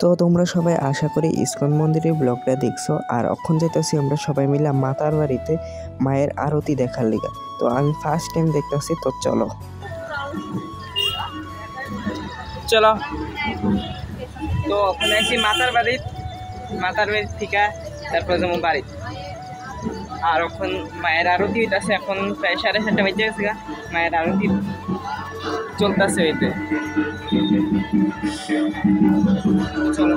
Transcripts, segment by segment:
তো তোমরা সবাই আশা করি ইসকন মন্দিরের ব্লগটা দেখছো। আর এখন যাইতেছি আমরা সবাই মিলে মাতার বাড়িতে মায়ের আরতি দেখার লিগা। তো আমি ফার্স্ট টাইম দেখতেছি, তো চলো চলো। তো ওখানে আছি মাতার বাড়ি থেকে তারপরে যেমন বাড়ি। আর এখন মায়ের আরতি হইতেছে, এখন প্রায় 7:30 বেজে গেছে। মায়ের আরতি চলতেছে হইতে। চলো।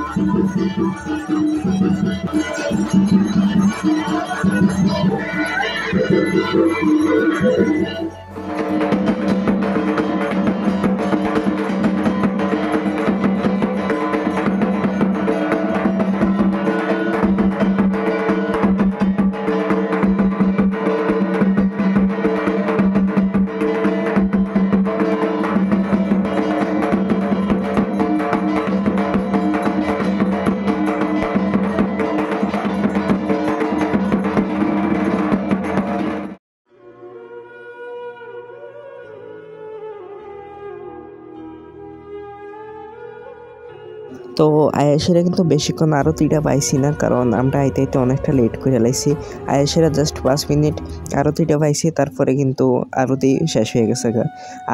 তো আয়েশেরা কিন্তু বেশিক্ষণ আরতিটা পাইছি না, কারণ আমরা আইতে আইতে অনেকটা লেট করে লাইছি। আয়েশেরা জাস্ট 5 মিনিট আরতিটা পাইছি, তারপরে কিন্তু আরতি শেষ হয়ে গেছে।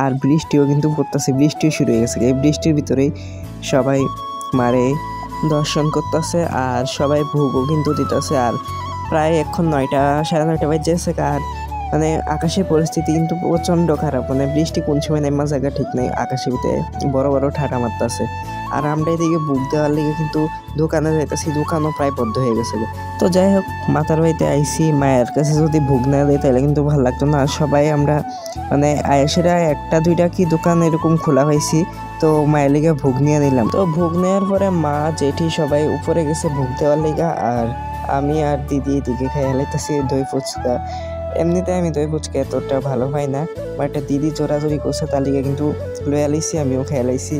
আর বৃষ্টিও কিন্তু পড়তেছে, বৃষ্টিও শুরু হয়ে গেছে। এই বৃষ্টির ভিতরেই সবাই মারে দর্শন করতেছে আর সবাই ভোগও কিন্তু দিতেছে। আর প্রায় এখন 9টা 9:30 বাজে গেছে। আর মানে আকাশের পরিস্থিতি কিন্তু প্রচণ্ড খারাপ, মানে বৃষ্টি কোন সময় নেমা জায়গা ঠিক নেই। আকাশের ভিতরে বড় বড় ঠাটা মারতেছে। আর আমরা এদিকে বুক দেওয়ার লিগে কিন্তু দোকানে যাইতেছি, দোকানও প্রায় বন্ধ হয়ে গেছে। তো যাই হোক, মাতার বাড়িতে আইসি, মায়ের কাছে যদি ভোগ না দেয় তাহলে কিন্তু ভালো লাগতো না। আর সবাই আমরা মানে আয়েশেরা 1টা 2টা কি দোকান এরকম খোলা হয়েছি, তো মায়ের লিগে ভোগ নিয়ে নিলাম। তো ভোগ নেওয়ার পরে মা জেঠি সবাই উপরে গেছে ভোগ দেওয়ার লিগা, আর আমি আর দিদি এদিকে খেয়ে লাইতেছি দই ফুচকা। এমনিতে আমি দই ফুচকা এতটা ভালো পাই না, বাট দিদি জোরাজোরি করছে তার লিগে কিন্তু লয়ে লাইছি, আমিও খেয়ে লাইছি।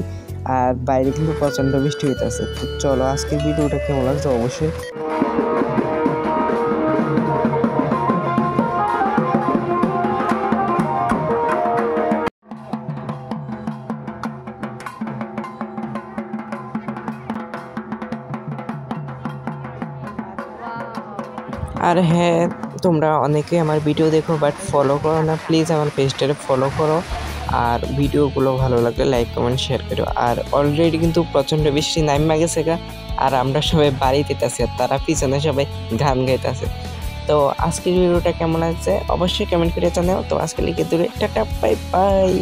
আর বাইরে কিন্তু প্রচণ্ড বৃষ্টি হইতেছে। তো চলো, আজকের ভিডিওটা কেমন লাগছে অবশ্যই। আর হ্যাঁ, তোমরা অনেকে আমার ভিডিও দেখো বাট ফলো করো না, প্লিজ আমার পেজটাকে ফলো করো। আর ভিডিওগুলো ভালো লাগলে লাইক কমেন্ট শেয়ার করো। আর অলরেডি কিন্তু প্রচণ্ড বৃষ্টি নাইমা গেছে আর আমরা সবাই বাড়িতে আছি, আর তারা পিছনে সবাই গান গাইতেছে। তো আজকের ভিডিওটা কেমন লাগছে অবশ্যই কমেন্ট করে জানাও। তো আজকে লিখে দূরে টাটা, বাই বাই।